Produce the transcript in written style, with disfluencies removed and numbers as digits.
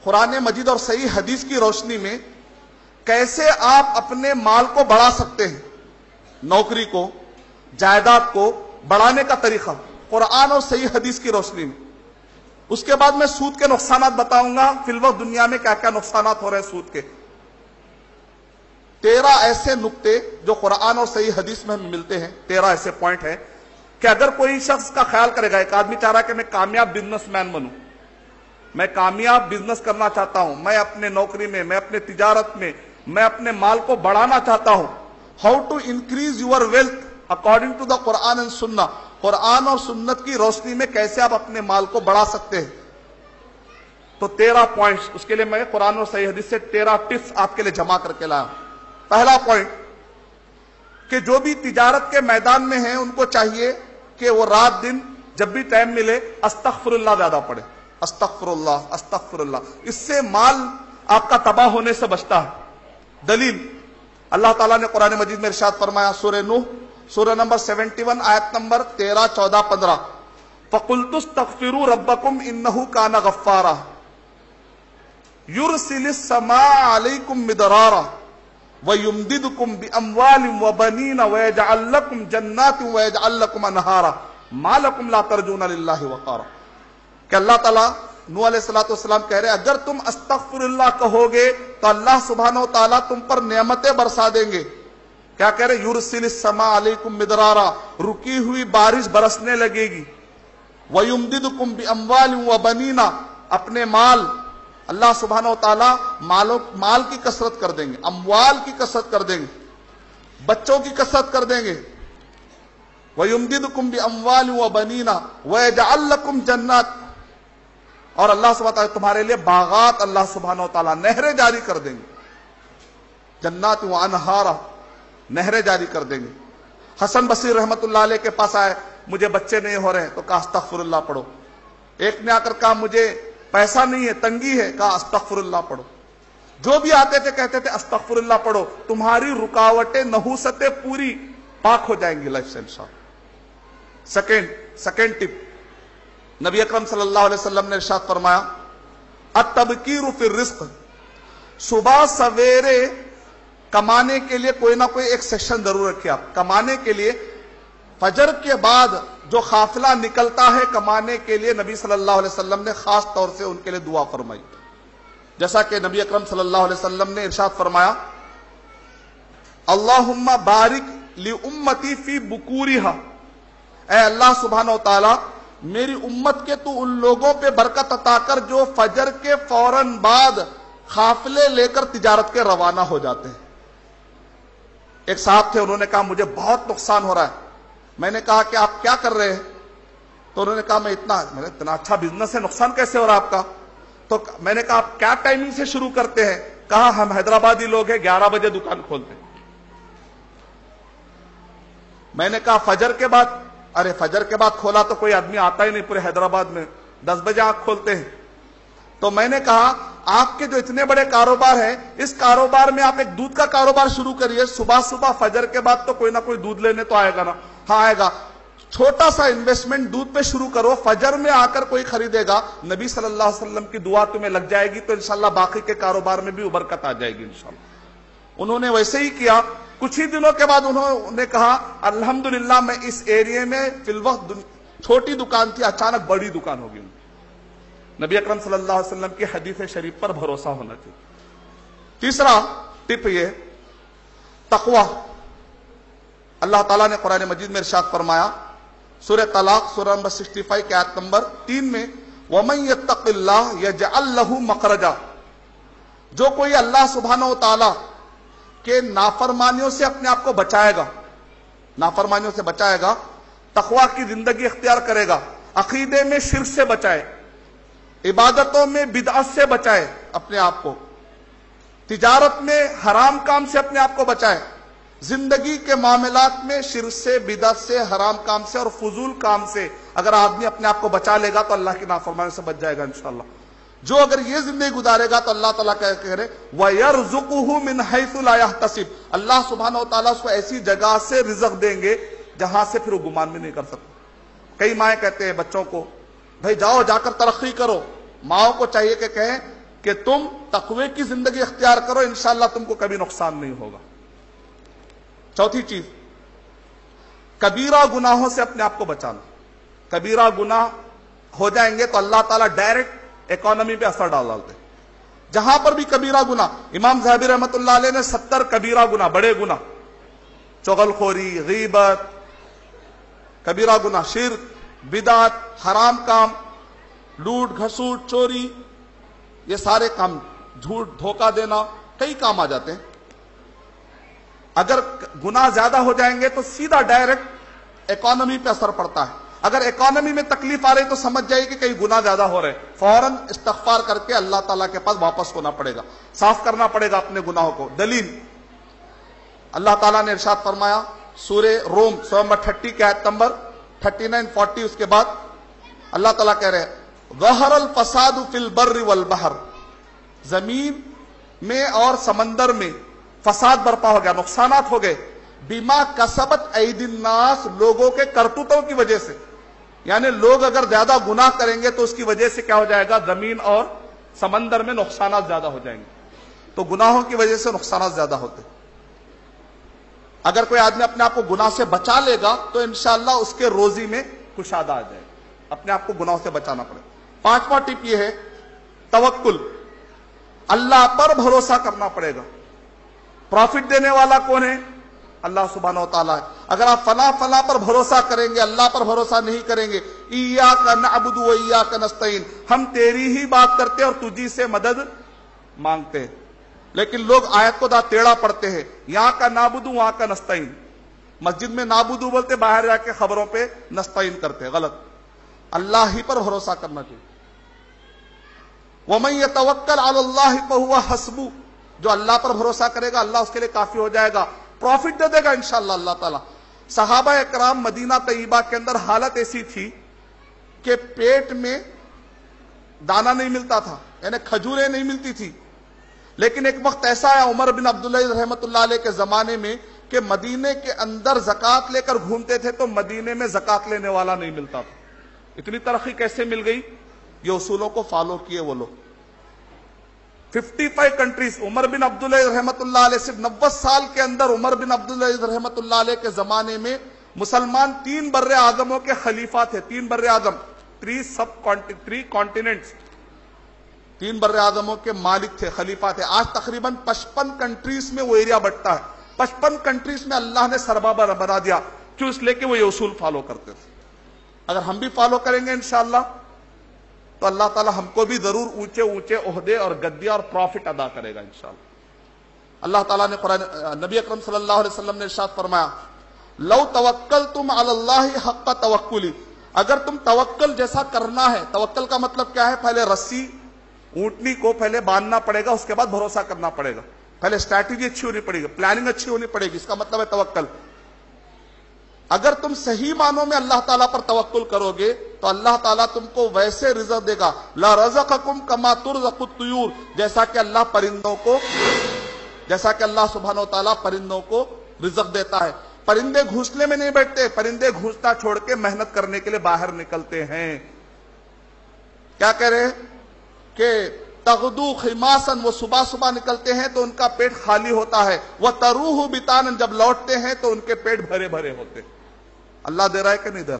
قرآن مجید اور صحیح حدیث کی روشنی میں کیسے آپ اپنے مال کو بڑھا سکتے ہیں، نوکری کو، جائیداد کو بڑھانے کا طریقہ قرآن اور صحیح حدیث کی روشنی میں۔ اس کے بعد میں سود کے نقصانات بتاؤں گا، فی الوقت دنیا میں کیا کیا نقصانات ہو رہے ہیں سود کے۔ 13 ایسے نقطے جو قرآن اور صحیح حدیث میں ہمیں ملتے ہیں، 13 ایسے پوائنٹ ہیں کہ اگر کوئی شخص کا خیال کرے گا، ایک آدمی چاہ رہا ہے کہ میں کامیاب بزنس مین بنوں، میں کامیاب بزنس کرنا چاہتا ہوں، میں اپنے نوکری میں، میں اپنے تجارت میں، میں اپنے مال کو بڑھانا چاہتا ہوں۔ How to increase your wealth according to the Quran and Sunnah, Quran اور سنت کی روشنی میں کیسے آپ اپنے مال کو بڑھا سکتے ہیں۔ تو 13 پوائنٹس، اس کے لیے میں قرآن اور صحیح حدیث سے 13 ٹپس آپ کے لیے جمع کر کے لایا ہوں۔ پہلا پوائنٹ کہ جو بھی تجارت کے میدان میں ہیں ان کو چاہیے کہ وہ رات دن جب بھی ٹائم ملے استغفر اللہ زیادہ پڑھے، استغفر اللہ استغفر اللہ، اس سے مال آپ کا تباہ ہونے سے بچتا ہے۔ دلیل اللہ تعالیٰ نے قرآن مجید میں ارشاد فرمایا، سورہ نوح سورہ نمبر 71 آیت نمبر 13، 14، 15، فَقُلْتُ اسْتَغْفِرُوا رَبَّكُمْ إِنَّهُ كَانَ غَفَّارًا يُرْسِلِ السَّمَاءَ عَلَيْكُمْ مِدْرَارًا وَيُمْدِدْكُمْ بِأَمْوَالٍ وَبَنِينَ وَيَجْعَلْ لَكُمْ جَنَّاتٍ وَيَجْعَلْ لَكُمْ أَنْهَارًا مَا لَكُمْ لَا تَرْجُونَ لِلَّهِ وَقَارًا۔ کہ اللہ تعالیٰ نوح علیہ السلام کہہ رہے اگر تم استغفر اللہ کہو گے تو اللہ سبحانہ و تعالیٰ تم پر نعمتیں برسا دیں گے۔ کیا کہہ رہے؟ یرسل السماء علیکم مدرارا، رکی ہوئی بارش برسنے لگے گی۔ وَيُمْدِدُكُمْ بِأَمْوَالٍ وَبَنِينَ، اپنے مال اللہ سبحانہ و تعالیٰ مال کی کثرت کر دیں گے، اموال کی کثرت کر دیں گے، بچوں کی کثرت کر دیں گے۔ وَيُمْدِدُكُمْ بِأَمْوَالٍ وَبَنِينَ وَيَجْعَلْ لَكُمْ جَنَّاتٍ، اور اللہ سبحانہ وتعالیٰ تمہارے لیے باغات اللہ سبحانہ وتعالیٰ نہریں جاری کر دیں گے، جنات و انہارا، نہریں جاری کر دیں گے۔ حسن بصری رحمت اللہ علیہ کے پاس آئے، مجھے بچے نہیں ہو رہے ہیں، تو کہا استغفر اللہ پڑھو۔ ایک نے آ کر کہا مجھے پیسہ نہیں ہے، تنگی ہے، کہا استغفر اللہ پڑھو۔ جو بھی آتے تھے کہتے تھے استغفر اللہ پڑھو، تمہاری رکاوٹیں نحوستیں پوری پاک ہو جائیں گی لائف سے انشاءاللہ۔ سیکنڈ ٹپ، نبی اکرم صلی اللہ علیہ وسلم نے ارشاد فرمایا، التبکیر فی الرزق، صبح سویرے کمانے کے لیے کوئی نہ کوئی ایک سیکشن ضرور رکھیں آپ کمانے کے لیے۔ فجر کے بعد جو قافلہ نکلتا ہے کمانے کے لیے، نبی صلی اللہ علیہ وسلم نے خاص طور سے ان کے لیے دعا فرمائی، جیسا کہ نبی اکرم صلی اللہ علیہ وسلم نے ارشاد فرمایا، اللہم بارک لامتی فی بکورہا، اے اللہ سبحانہ و تعالی میری امت کے تو ان لوگوں پہ برکت عطا کر جو فجر کے فوراً بعد قافلے لے کر تجارت کے روانہ ہو جاتے ہیں۔ ایک صاحب تھے، انہوں نے کہا مجھے بہت نقصان ہو رہا ہے۔ میں نے کہا کہ آپ کیا کر رہے ہیں؟ تو انہوں نے کہا میں اتنا اچھا بزنس ہے، نقصان کیسے ہو رہا ہے آپ کا؟ تو میں نے کہا آپ کیا ٹائمنگ سے شروع کرتے ہیں؟ کہا ہم حیدرآبادی لوگ ہیں، 11 بجے دکان کھولتے ہیں۔ میں نے کہا فجر کے بعد؟ ارے فجر کے بعد کھولا تو کوئی آدمی آتا ہی نہیں پورے حیدرآباد میں، 10 بجے آنکھ کھولتے ہیں۔ تو میں نے کہا آپ کے جو اتنے بڑے کاروبار ہیں، اس کاروبار میں آپ ایک دودھ کا کاروبار شروع کریے، صبح فجر کے بعد تو کوئی نہ کوئی دودھ لینے تو آئے گا نا؟ ہاں آئے گا۔ چھوٹا سا انویسٹمنٹ دودھ پہ شروع کرو، فجر میں آ کر کوئی خریدے گا، نبی صلی اللہ علیہ وسلم کی دعا تمہیں لگ جائے گی تو انشاءاللہ باقی کے کاروبار میں بھی برکت آ جائے گی انشاءاللہ۔ انہوں نے ویسے ہی کیا۔ کچھ ہی دنوں کے بعد انہوں نے کہا الحمدللہ میں اس ایریے میں فی الوقت چھوٹی دکان تھی، اچانک بڑی دکان ہو گئی۔ نبی اکرم صلی اللہ علیہ وسلم کی حدیث شریف پر بھروسہ ہونا چاہیے۔ تیسرا ٹپ یہ تقوی۔ اللہ تعالیٰ نے قرآن مجید میں ارشاد فرمایا، سورہ طلاق سورہ نمبر 65 کے آیت نمبر 3 میں، وَمَن يَتَّقِ اللَّهَ يَجْعَلْ لَهُ مَخْرَجًا، جو کوئی اللہ سبحانہ و تعالیٰ کہ نافرمانیوں سے اپنے آپ کو بچائے گا، نافرمانیوں سے بچائے گا، تقوی کی زندگی اختیار کرے گا، عقیدے میں شرک سے بچائے، عبادتوں میں بدعت سے بچائے اپنے آپ کو، تجارت میں حرام کام سے اپنے آپ کو بچائے، زندگی کے معاملات میں شرک سے، بدعت سے، حرام کام سے اور فضول کام سے اگر آدمی اپنے آپ کو بچا لے گا تو اللہ کی نافرمانی سے بچ جائے گا انشاءاللہ۔ جو اگر یہ زندگی گزارے گا تو اللہ تعالیٰ کہہ رہے وَيَرْزُقُهُ مِنْ حَيْثُ لَا يَحْتَسِبُ، اللہ سبحانہ و تعالیٰ اس کو ایسی جگہ سے رزق دیں گے جہاں سے پھر وہ گمان بھی نہیں کر سکتا۔ کئی مائیں کہتے ہیں بچوں کو بھائی جاؤ جا کر ترقی کرو، ماؤں کو چاہیے کہ کہیں کہ تم تقوی کی زندگی اختیار کرو، انشاءاللہ تم کو کبھی نقصان نہیں ہوگا۔ چوتھی چیز، کبیرہ گناہوں سے اپنے آپ کو بچانا۔ کبیرہ گناہ ہو جائیں گے تو اللہ تعالیٰ ڈائریکٹ اکانومی پہ اثر ڈالتے۔ جہاں پر بھی کبیرہ گناہ، امام ذہبی رحمۃ اللہ علیہ نے 70 کبیرہ گناہ، بڑے گناہ، چغل خوری، غیبت، کبیرہ گناہ، شرک، بدعت، حرام کام، لوٹ گھسوٹ، چوری، یہ سارے کام، جھوٹ، دھوکہ دینا، کئی کام آ جاتے ہیں۔ اگر گناہ زیادہ ہو جائیں گے تو سیدھا ڈائریکٹ اکانومی پہ اثر پڑتا ہے۔ اگر اکانومی میں تکلیف آ رہی تو سمجھ جائے کہ کئی گناہ زیادہ ہو رہے، فوراً استغفار کر کے اللہ تعالیٰ کے پاس واپس ہونا پڑے گا، صاف کرنا پڑے گا اپنے گناہوں کو۔ دلیل، اللہ تعالیٰ نے ارشاد فرمایا سورہ روم سورہ نمبر 30 کی آیت نمبر 39-40، اس کے بعد اللہ تعالیٰ کہہ رہے ہیں ظہر الفساد فی البر والبحر، زمین میں اور سمندر میں فساد برپا ہو گیا، نقصانات ہو گئے، بما کسبت ایدی الناس، لوگوں کے کرتوتوں کی وجہ سے۔ یعنی لوگ اگر زیادہ گناہ کریں گے تو اس کی وجہ سے کیا ہو جائے گا، زمین اور سمندر میں نقصانات زیادہ ہو جائیں گے۔ تو گناہوں کی وجہ سے نقصانات زیادہ ہوتے۔ اگر کوئی آدمی اپنے آپ کو گناہ سے بچا لے گا تو انشاءاللہ اس کے روزی میں کشادہ آ جائے گا۔ اپنے آپ کو گناہوں سے بچانا پڑے۔ پانچواں ٹپ یہ ہے توکل، اللہ پر بھروسہ کرنا پڑے گا۔ پروفٹ دینے والا کون ہے؟ اللہ سبحانہ و تعالیٰ ہے۔ اگر آپ فلاں پر بھروسہ کریں گے، اللہ پر بھروسہ نہیں کریں گے، ایاک نعبد و ایاک نستعین، ہم تیری ہی بات کرتے اور تجھی سے مدد مانگتے ہیں۔ لیکن لوگ آیت کو ٹیڑھا پڑھتے ہیں، یہاں کا نعبدو وہاں کا نستعین، مسجد میں نعبدو بولتے، باہر جا کے خبروں پہ نستعین کرتے، غلط۔ اللہ ہی پر بھروسہ کرنا چاہیے۔ وَمَن يَتَوَكَّلْ عَلَى اللَّهِ فَهُوَ حَسْبُهُ، جو اللہ پر بھروسہ کرے گا اللہ اس کے لیے کافی ہو جائے گا، پروفٹ دے دے گا انشاءاللہ اللہ تعالیٰ۔ صحابہ اکرام مدینہ طیبہ کے اندر حالت ایسی تھی کہ پیٹ میں دانا نہیں ملتا تھا، یعنی کھجوریں نہیں ملتی تھی۔ لیکن ایک وقت ایسا ہے عمر بن عبدالعزیز رحمۃ اللہ علیہ کے زمانے میں کہ مدینے کے اندر زکوٰۃ لے کر گھومتے تھے تو مدینے میں زکوٰۃ لینے والا نہیں ملتا تھا۔ اتنی ترقی کیسے مل گئی؟ یہ اصولوں کو فالو کیے وہ لوگ۔ 55 کنٹریز، عمر بن عبدالعزیز رحمۃ اللہ علیہ صرف 90 سال کے اندر عمر بن عبدالعزیز رحمۃ اللہ علیہ کے زمانے میں مسلمان 3 بر اعظموں کے خلیفہ تھے۔ 3 بر اعظم، 3 کانٹیننٹس، 3 بر اعظموں کے مالک تھے، خلیفہ تھے۔ آج تقریباً 55 کنٹریز میں وہ ایریا بٹتا ہے۔ 55 کنٹریز میں اللہ نے سربراہ بنا دیا، کیوں؟ اس لیے کہ وہ یہ اصول فالو کرتے تھے۔ اگر ہم بھی فالو کریں گے انشاءاللہ تو اللہ تعالی ہم کو بھی ضرور اونچے اونچے عہدے اور گدیاں اور پروفٹ ادا کرے گا انشاءاللہ۔ اللہ تعالیٰ نے قرآن، نبی اکرم صلی اللہ علیہ وسلم نے ارشاد فرمایا لو توکلتم علی اللہ حق توکلی، اگر تم توکل جیسا کرنا ہے، توکل کا مطلب کیا ہے؟ پہلے رسی اونٹنی کو پہلے باندھنا پڑے گا، اس کے بعد بھروسہ کرنا پڑے گا، پہلے اسٹریٹجی اچھی ہونی پڑے گی، پلاننگ اچھی ہونی پڑے گی، اس کا مطلب ہے توکل۔ اگر تم صحیح معنوں میں اللہ تعالیٰ پر توکل کرو گے تو اللہ تعالیٰ تم کو ویسے رزق دے گا، لا رزقکم کما ترزق الطیور، جیسا کہ اللہ سبحانہ و تعالیٰ پرندوں کو رزق دیتا ہے۔ پرندے گھونسلے میں نہیں بیٹھتے، پرندے گھونسلا چھوڑ کے محنت کرنے کے لیے باہر نکلتے ہیں۔ کیا کہہ رہے ہیں کہ تغدو خماسا، وہ صبح نکلتے ہیں تو ان کا پیٹ خالی ہوتا ہے، وہ تروح بتانا، جب لوٹتے ہیں تو ان کے پیٹ بھرے بھرے ہوتے ہیں۔ اللہ دے رہا ہے کہ نہیں دے رہا؟